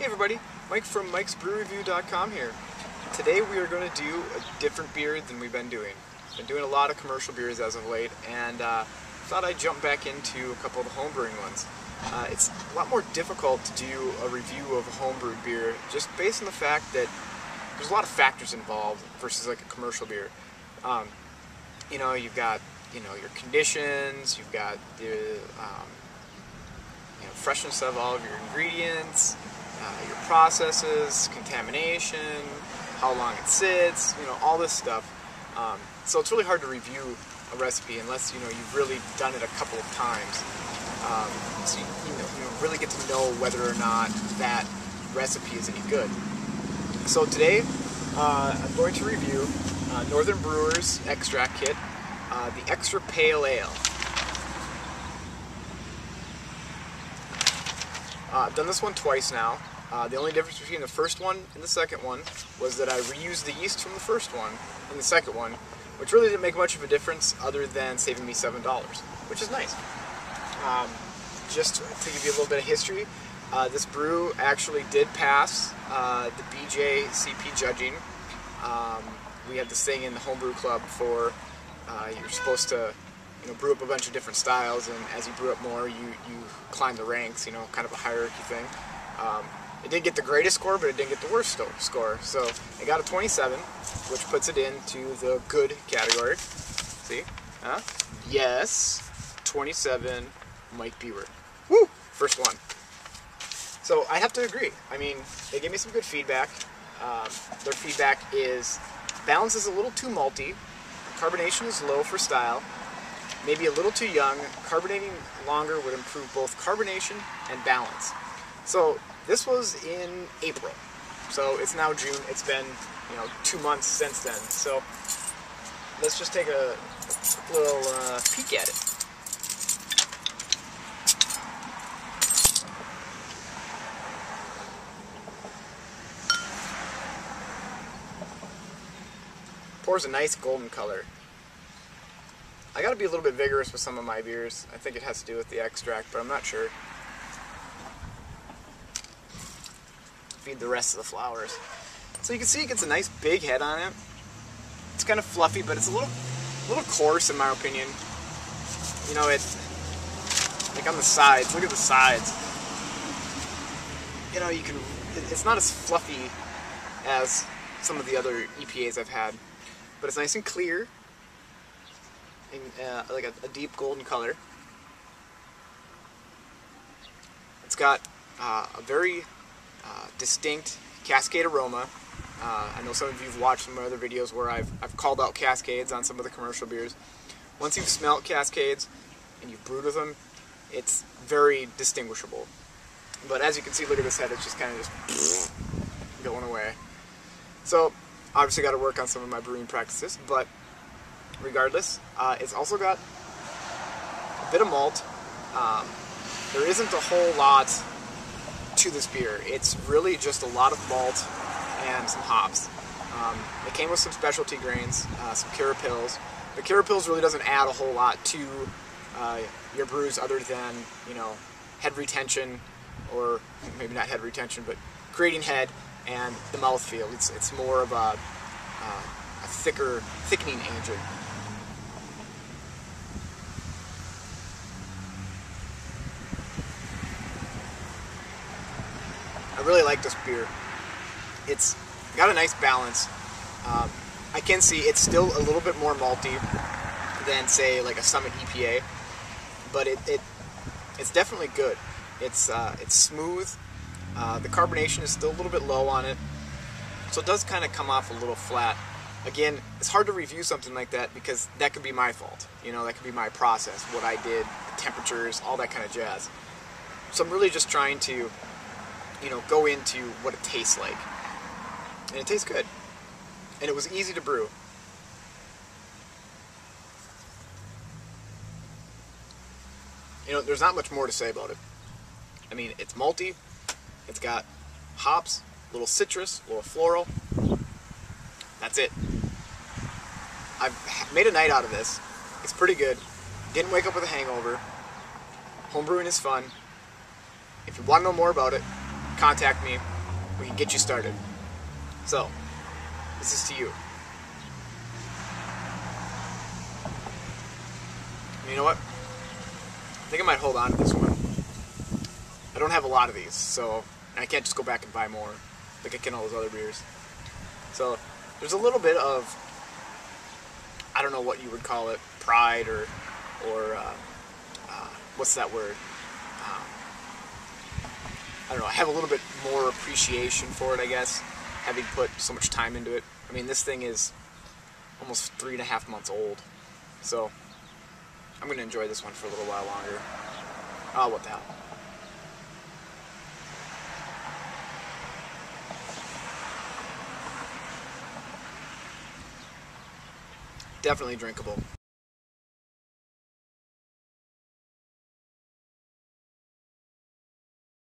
everybody, Mike from mikesbrewreview.com here. Today we are going to do a different beer than we've been doing. Been doing a lot of commercial beers as of late, and thought I'd jump back into a couple of the homebrewing ones. It's a lot more difficult to do a review of a homebrewed beer just based on the fact that there's a lot of factors involved versus like a commercial beer. You know, you've got your conditions, you've got the freshness of all of your ingredients, your processes, contamination, how long it sits, all this stuff. So it's really hard to review a recipe unless you've really done it a couple of times. So you really get to know whether or not that recipe is any good. So today I'm going to review Northern Brewer's extract kit, the Extra Pale Ale. I've done this one twice now. The only difference between the first one and the second one was that I reused the yeast from the first one in the second one, which really didn't make much of a difference other than saving me $7, which is nice. Just to give you a little bit of history, this brew actually did pass the BJCP judging. We had this thing in the homebrew club for you're supposed to brew up a bunch of different styles, and as you brew up more, you climb the ranks, kind of a hierarchy thing. It didn't get the greatest score, but it didn't get the worst score. So it got a 27, which puts it into the good category. See? Huh? Yes. 27, Mike Brewer. Woo! First one. So I have to agree. I mean, they gave me some good feedback. Their feedback is balance is a little too malty, carbonation is low for style, maybe a little too young, carbonating longer would improve both carbonation and balance. So this was in April, so it's now June. It's been 2 months since then. So let's just take a little peek at it. Pours a nice golden color. I gotta be a little bit vigorous with some of my beers. I think it has to do with the extract, but I'm not sure. Feed the rest of the flowers. So you can see it gets a nice big head on it. It's kind of fluffy, but it's a little coarse in my opinion. It's like on the sides. Look at the sides. It's not as fluffy as some of the other EPAs I've had, but it's nice and clear. Like a deep golden color. It's got a very distinct cascade aroma. I know some of you have watched some of my other videos where I've called out cascades on some of the commercial beers. Once you've smelt cascades and you've brewed with them, it's very distinguishable. But as you can see, look at this head, it's just kind of just going away. So obviously got to work on some of my brewing practices, but regardless, it's also got a bit of malt. There isn't a whole lot to this beer. It's really just a lot of malt and some hops. It came with some specialty grains, some carapils. The carapils really doesn't add a whole lot to your brews other than, head retention, or maybe not head retention, but creating head and the mouthfeel. It's more of a thickening agent. I really like this beer. It's got a nice balance. I can see it's still a little bit more malty than, say, like a Summit EPA, but it's definitely good. It's smooth. The carbonation is still a little bit low on it, so it does kind of come off a little flat. Again, it's hard to review something like that because that could be my fault. That could be my process, what I did, the temperatures, all that kind of jazz. So I'm really just trying to go into what it tastes like. And it tastes good. And it was easy to brew. There's not much more to say about it. I mean, it's malty, it's got hops, a little citrus, a little floral. That's it. I've made a night out of this. It's pretty good. Didn't wake up with a hangover. Homebrewing is fun. If you want to know more about it, contact me. we can get you started. So, this is to you. And you know what? I think I might hold on to this one. I don't have a lot of these, so I can't just go back and buy more like I can all those other beers. So there's a little bit of, I don't know what you would call it, pride or what's that word? I don't know. I have a little bit more appreciation for it, I guess, having put so much time into it. I mean, this thing is almost 3.5 months old, so I'm going to enjoy this one for a little while longer. Oh, what the hell. Definitely drinkable.